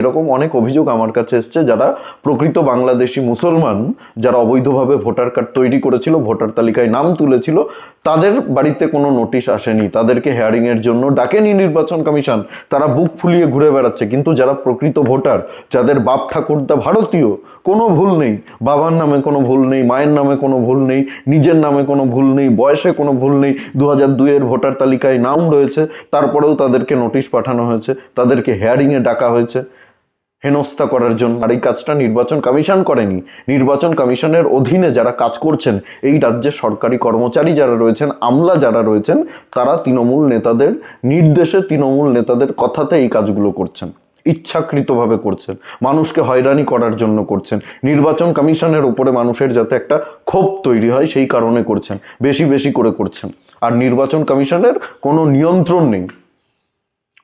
এরকম অনেক অভিযোগ আমার কাছে এসছে, যারা প্রকৃত বাংলাদেশি মুসলমান, যারা অবৈধভাবে ভোটার কার্ড তৈরি করেছিল, ভোটার তালিকায় নাম তুলেছিল, তাদের বাড়িতে কোনো নোটিশ আসেনি, তাদেরকে হেয়ারিং এর জন্য ডাকেনি নির্বাচন কমিশন, তারা বুক ফুলিয়ে ঘুরে বেড়াচ্ছে। কিন্তু যারা প্রকৃত ভোটার, যাদের বাপ ঠাকুরদা ভারতীয়, কোনো ভুল নেই, বাবার নামে কোনো ভুল নেই, মায়ের নামে কোনো ভুল নেই, নিজের নামে কোনো ভুল নেই, বয়সে কোনো ভুল নেই, 2002-এর ভোটার তালিকায় নাম রয়েছে, তারপরেও তাদেরকে নোটিশ পাঠানো হয়েছে, তাদেরকে হেয়ারিংয়ে ডাকা হয়েছে হেনস্থা করার জন্য। আর এই কাজটা নির্বাচন কমিশন করেনি। নির্বাচন কমিশনের অধীনে যারা কাজ করছেন, এই রাজ্যের সরকারি কর্মচারী যারা রয়েছেন, আমলা যারা রয়েছেন, তারা তৃণমূল নেতাদের নির্দেশে, তৃণমূল নেতাদের কথাতে এই কাজগুলো করছেন, ইচ্ছাকৃতভাবে করছেন, মানুষকে হয়রানি করার জন্য করছেন। নির্বাচন কমিশনের উপরে মানুষের যাতে একটা ক্ষোভ তৈরি হয় সেই কারণে করছেন, বেশি বেশি করে করছেন। আর নির্বাচন কমিশনের কোনো নিয়ন্ত্রণ নেই,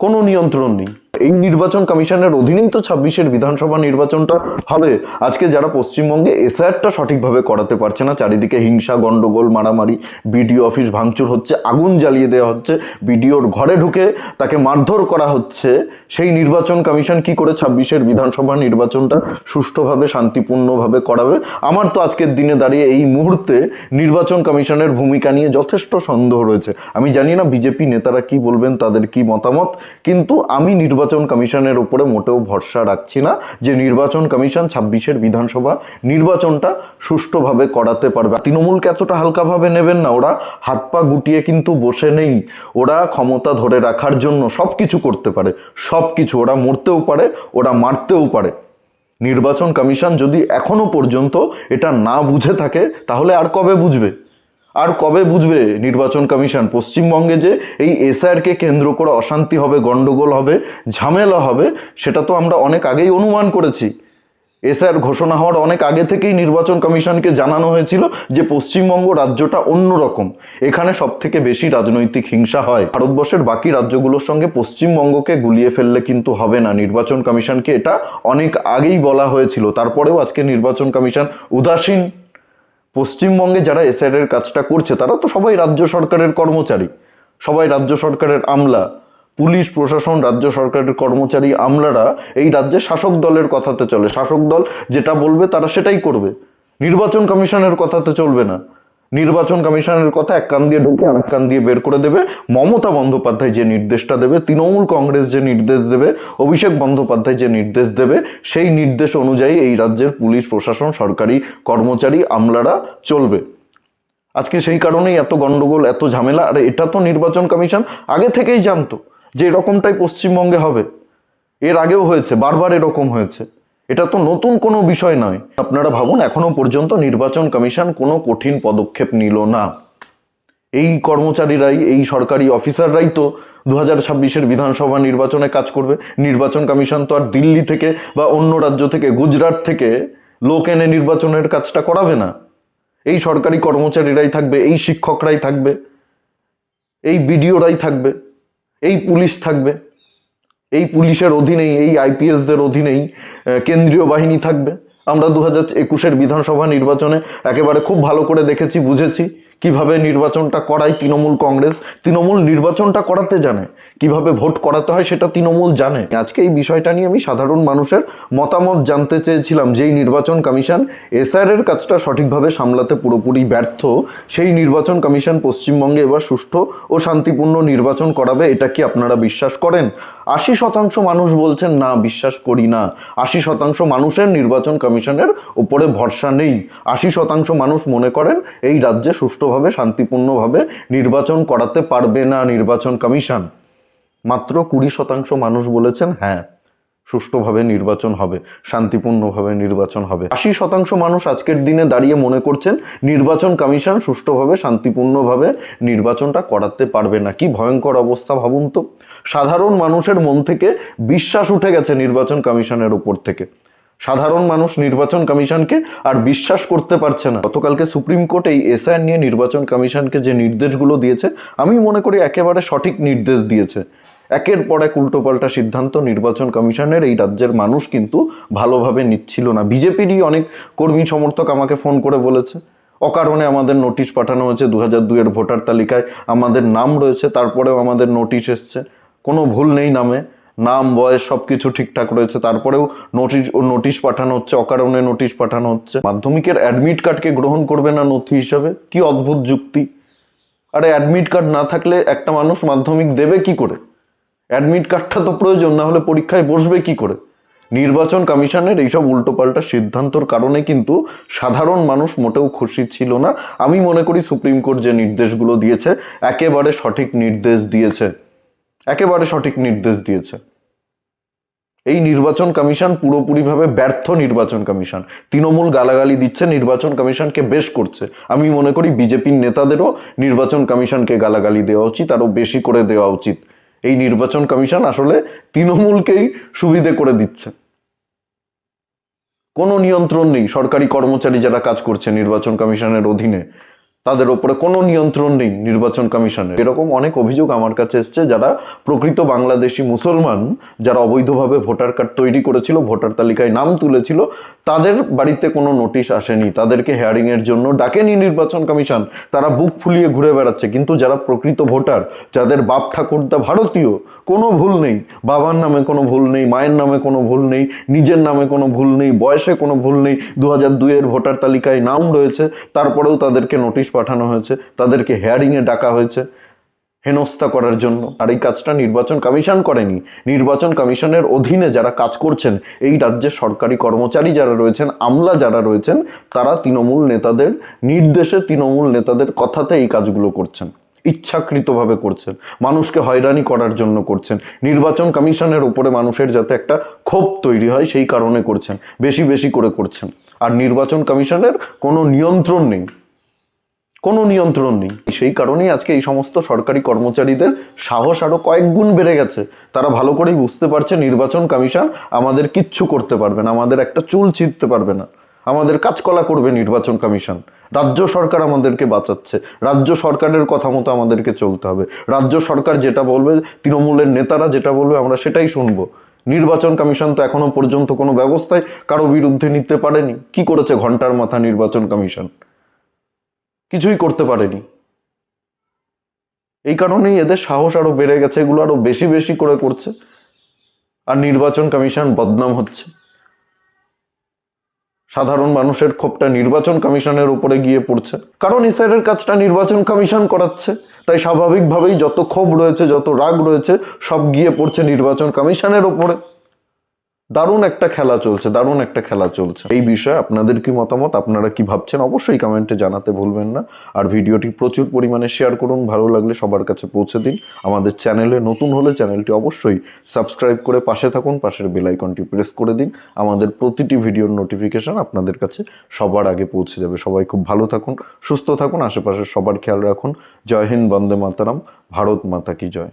কোনো নিয়ন্ত্রণ নেই। এই নির্বাচন কমিশনের অধীনেই তো 26-এর বিধানসভা নির্বাচনটা হবে। আজকে যারা পশ্চিমবঙ্গে এসআইআরটা সঠিকভাবে করাতে পারছে না, চারিদিকে হিংসা, গন্ডগোল, মারামারি, বিডিও অফিস ভাঙচুর হচ্ছে, আগুন জ্বালিয়ে দেওয়া হচ্ছে, বিডিওর ঘরে ঢুকে তাকে মারধর করা হচ্ছে, সেই নির্বাচন কমিশন কি করে 26-এর বিধানসভা নির্বাচনটা সুষ্ঠুভাবে, শান্তিপূর্ণভাবে করাবে? আমার তো আজকের দিনে দাঁড়িয়ে এই মুহূর্তে নির্বাচন কমিশনের ভূমিকা নিয়ে যথেষ্ট সন্দেহ রয়েছে। আমি জানি না বিজেপি নেতারা কি বলবেন, তাদের কি মতামত, কিন্তু আমি নির্বাচন কমিশনের উপরে মোটেও ভরসা রাখছি না যে নির্বাচন কমিশন 26-এর বিধানসভা নির্বাচনটা সুষ্ঠুভাবে করাতে পারবে। তৃণমূলকে এতটা হালকাভাবে নেবেন না, ওরা হাত পা গুটিয়ে কিন্তু বসে নেই, ওরা ক্ষমতা ধরে রাখার জন্য সব কিছু করতে পারে, সব কিছু, ওরা মরতেও পারে, ওরা মারতেও পারে। নির্বাচন কমিশন যদি এখনো পর্যন্ত এটা না বুঝে থাকে, তাহলে আর কবে বুঝবে? আর কবে বুঝবে নির্বাচন কমিশন পশ্চিমবঙ্গে যে এই এসআইআরকে কেন্দ্র করে অশান্তি হবে, গন্ডগোল হবে, ঝামেলা হবে? সেটা তো আমরা অনেক আগেই অনুমান করেছি। এসআইআর ঘোষণা হওয়ার অনেক আগে থেকেই নির্বাচন কমিশনকে জানানো হয়েছিল যে পশ্চিমবঙ্গ রাজ্যটা অন্যরকম, এখানে সব থেকে বেশি রাজনৈতিক হিংসা হয়। ভারতবর্ষের বাকি রাজ্যগুলোর সঙ্গে পশ্চিমবঙ্গকে গুলিয়ে ফেললে কিন্তু হবে না। নির্বাচন কমিশনকে এটা অনেক আগেই বলা হয়েছিল, তারপরেও আজকে নির্বাচন কমিশন উদাসীন। পশ্চিমবঙ্গে যারা এসআইআর কাজটা করছে তারা তো সবাই রাজ্য সরকারের কর্মচারী, সবাই রাজ্য সরকারের আমলা, পুলিশ প্রশাসন, রাজ্য সরকারের কর্মচারী আমলারা এই রাজ্যে শাসক দলের কথাতে চলে, শাসক দল যেটা বলবে তারা সেটাই করবে, নির্বাচন কমিশনের কথাতে চলবে না। নির্বাচন কমিশনের কথা এক কান দিয়ে ঢুকে আরেক কান দিয়ে বের করে দেবে। মমতা বন্দ্যোপাধ্যায় যে নির্দেশটা দেবে, তৃণমূল কংগ্রেস যে নির্দেশ দেবে, অভিষেক বন্দ্যোপাধ্যায় যে নির্দেশ দেবে, সেই নির্দেশ অনুযায়ী এই রাজ্যের পুলিশ প্রশাসন, সরকারি কর্মচারী, আমলারা চলবে। আজকে সেই কারণেই এত গন্ডগোল, এত ঝামেলা। আর এটা তো নির্বাচন কমিশন আগে থেকেই জানতো যে এরকমটাই পশ্চিমবঙ্গে হবে, এর আগেও হয়েছে, বারবার এরকম হয়েছে, এটা তো নতুন কোনো বিষয় নয়। আপনারা ভাবুন, এখনো পর্যন্ত নির্বাচন কমিশন কোনো কঠিন পদক্ষেপ নিল না। এই কর্মচারীরাই, এই সরকারি অফিসাররাই তো 2026-এর বিধানসভা নির্বাচনে কাজ করবে। নির্বাচন কমিশন তো আর দিল্লি থেকে বা অন্য রাজ্য থেকে, গুজরাট থেকে লোক এনে নির্বাচনের কাজটা করাবে না। এই সরকারি কর্মচারীরাই থাকবে, এই শিক্ষকরাই থাকবে, এই বিডিওরাই থাকবে, এই পুলিশ থাকবে, এই পুলিশের অধীনেই, এই আইপিএসদের অধীনেই কেন্দ্রীয় বাহিনী থাকবে। আমরা 2021-এর বিধানসভা নির্বাচনে একেবারে খুব ভালো করে দেখেছি, বুঝেছি কিভাবে নির্বাচনটা করায় তৃণমূল কংগ্রেস। তৃণমূল নির্বাচনটা করাতে জানে, কিভাবে ভোট করাতে হয় সেটা তৃণমূল জানে। আজকে এই বিষয়টা নিয়ে আমি সাধারণ মানুষের মতামত জানতে চেয়েছিলাম। যেই নির্বাচন কমিশন এসআইআর কাজটা সঠিকভাবে সামলাতে পুরোপুরি ব্যর্থ, সেই নির্বাচন কমিশন পশ্চিমবঙ্গে এবার সুষ্ঠু ও শান্তিপূর্ণ নির্বাচন করাবে, এটা কি আপনারা বিশ্বাস করেন? 80% মানুষ বলছেন না, বিশ্বাস করি না। 80% মানুষের নির্বাচন কমিশনের উপরে ভরসা নেই। 80% মানুষ মনে করেন এই রাজ্যে সুষ্ঠুভাবে, শান্তিপূর্ণভাবে নির্বাচন করাতে পারবে না নির্বাচন কমিশন। মাত্র 20% মানুষ বলেছেন হ্যাঁ, সুষ্ঠুভাবে নির্বাচন হবে, শান্তিপূর্ণভাবে নির্বাচন হবে। 80% মানুষ আজকের দিনে দাঁড়িয়ে মনে করছেন নির্বাচন কমিশন সুষ্ঠুভাবে, শান্তিপূর্ণভাবে নির্বাচনটা করাতে পারবে না। কি ভয়ঙ্কর অবস্থা ভাবুন তো। সাধারণ মানুষের মন থেকে বিশ্বাস উঠে গেছে নির্বাচন কমিশনের উপর থেকে। সাধারণ মানুষ নির্বাচন কমিশনকে আর বিশ্বাস করতে পারছে না। গতকালকে সুপ্রিম কোর্ট এই এসআইআর নিয়ে নির্বাচন কমিশনকে যে নির্দেশগুলো দিয়েছে, আমি মনে করি একেবারে সঠিক নির্দেশ দিয়েছে। একের পর এক উল্টোপাল্টা সিদ্ধান্ত নির্বাচন কমিশনের এই রাজ্যের মানুষ কিন্তু ভালোভাবে নিচ্ছিল না। বিজেপিরই অনেক কর্মী সমর্থক আমাকে ফোন করে বলেছে অকারণে আমাদের নোটিশ পাঠানো হয়েছে, 2002-এর ভোটার তালিকায় আমাদের নাম রয়েছে, তারপরেও আমাদের নোটিশ এসছে, কোনো ভুল নেই নামে, নাম বয়স সবকিছু ঠিকঠাক রয়েছে, তারপরেও নোটিশ পাঠানো হচ্ছে, অকারণে নোটিশ পাঠানো হচ্ছে। মাধ্যমিকের অ্যাডমিট কার্ডকে গ্রহণ করবে না নথি হিসাবে? কি অদ্ভুত যুক্তি! আরে অ্যাডমিট কার্ড না থাকলে একটা মানুষ মাধ্যমিক দেবে কি করে? অ্যাডমিট কার্ডটা তো প্রয়োজন, না হলে পরীক্ষায় বসবে কি করে? নির্বাচন কমিশনের এইসব উল্টোপাল্টা সিদ্ধান্তর কারণে কিন্তু সাধারণ মানুষ মোটেও খুশি ছিল না। আমি মনে করি সুপ্রিম কোর্ট যে নির্দেশগুলো দিয়েছে একেবারে সঠিক নির্দেশ দিয়েছে, একেবারে সঠিক নির্দেশ দিয়েছে। এই নির্বাচন কমিশন পুরোপুরিভাবে ব্যর্থ নির্বাচন কমিশন। তৃণমূল গালাগালি দিচ্ছে, নির্বাচন কমিশনকে বেশ করছে। আমি মনে করি বিজেপির নেতাদেরও নির্বাচন কমিশনকে গালাগালি দেওয়া উচিত, আরো বেশি করে দেওয়া উচিত। এই নির্বাচন কমিশন আসলে তৃণমূলকেই সুবিধে করে দিচ্ছে। কোনো নিয়ন্ত্রণ নেই সরকারি কর্মচারী যারা কাজ করছে নির্বাচন কমিশনের অধীনে, তাদের ওপরে কোনো নিয়ন্ত্রণ নেই নির্বাচন কমিশনের। এরকম অনেক অভিযোগ আমার কাছে এসছে, যারা প্রকৃত বাংলাদেশি মুসলমান, যারা অবৈধভাবে ভোটার কার্ড তৈরি করেছিল, ভোটার তালিকায় নাম তুলেছিল, তাদের বাড়িতে কোনো নোটিশ আসেনি, তাদেরকে হেয়ারিং এর জন্য ডাকেনি নির্বাচন কমিশন। তারা বুক ফুলিয়ে ঘুরে বেড়াচ্ছে। কিন্তু যারা প্রকৃত ভোটার, যাদের বাপ ঠাকুরদা ভারতীয়, কোনো ভুল নেই, বাবার নামে কোনো ভুল নেই, মায়ের নামে কোনো ভুল নেই, নিজের নামে কোনো ভুল নেই, বয়সে কোনো ভুল নেই, 2002-এর ভোটার তালিকায় নাম রয়েছে, তারপরেও তাদেরকে নোটিশ পাঠানো হয়েছে, তাদেরকে হেয়ারিংয়ে ডাকা হয়েছে হেনস্থা করার জন্য। আর এই কাজটা নির্বাচন কমিশন করেনি। নির্বাচন কমিশনের অধীনে যারা কাজ করছেন, এই রাজ্যের সরকারি কর্মচারী যারা রয়েছেন, আমলা যারা রয়েছেন, তারা তৃণমূল নেতাদের নির্দেশে, তৃণমূল নেতাদের কথাতে এই কাজগুলো করছেন, ইচ্ছাকৃতভাবে করছেন, মানুষকে হয়রানি করার জন্য করছেন। নির্বাচন কমিশনের উপরে মানুষের যাতে একটা ক্ষোভ তৈরি হয় সেই কারণে করছেন, বেশি বেশি করে করছেন। আর নির্বাচন কমিশনের কোনো নিয়ন্ত্রণ নেই, কোনো নিয়ন্ত্রণ নেই। সেই কারণেই আজকে এই সমস্ত সরকারি কর্মচারীদের সাহস আরো কয়েক গুণ বেড়ে গেছে। তারা ভালো করেই বুঝতে পারছে নির্বাচন কমিশন আমাদের কিচ্ছু করতে পারবে না, আমাদের একটা চুল ছিঁড়তে পারবে না, আমাদের কাজকলা করবে নির্বাচন কমিশন। রাজ্য সরকার আমাদেরকে বাঁচাচ্ছে, রাজ্য সরকারের কথা মতো আমাদেরকে চলতে হবে। রাজ্য সরকার যেটা বলবে, তৃণমূলের নেতারা যেটা বলবে, আমরা সেটাই শুনবো। নির্বাচন কমিশন তো এখনো পর্যন্ত কোনো ব্যবস্থায় কারো বিরুদ্ধে নিতে পারেনি। কি করেছে ঘন্টার মাথা নির্বাচন কমিশন? কিছুই করতে পারেনি। এই কারণেই এদের সাহস আরো বেড়ে গেছে, এগুলো আরো বেশি বেশি করে করছে। আর নির্বাচন কমিশন বদনাম হচ্ছে। সাধারণ মানুষের ক্ষোভটা নির্বাচন কমিশনের উপরে গিয়ে পড়ছে, কারণ ইসরায়েলের কাজটা নির্বাচন কমিশন করাচ্ছে। তাই স্বাভাবিকভাবেই যত ক্ষোভ রয়েছে, যত রাগ রয়েছে, সব গিয়ে পড়ছে নির্বাচন কমিশনের উপরে। দারুণ একটা খেলা চলছে, দারুণ একটা খেলা চলছে। এই বিষয়ে আপনাদের কি মতামত, আপনারা কি ভাবছেন, অবশ্যই কমেন্টে জানাতে ভুলবেন না। আর ভিডিওটি প্রচুর পরিমাণে শেয়ার করুন, ভালো লাগলে সবার কাছে পৌঁছে দিন। আমাদের চ্যানেলে নতুন হলে চ্যানেলটি অবশ্যই সাবস্ক্রাইব করে পাশে থাকুন, পাশের বেল আইকনটি প্রেস করে দিন। আমাদের প্রতিটি ভিডিওর নোটিফিকেশন আপনাদের কাছে সবার আগে পৌঁছে যাবে। সবাই খুব ভালো থাকুন, সুস্থ থাকুন, আশেপাশের সবার খেয়াল রাখুন। জয় হিন্দ, বন্দে মাতারাম, ভারত মাতা কি জয়।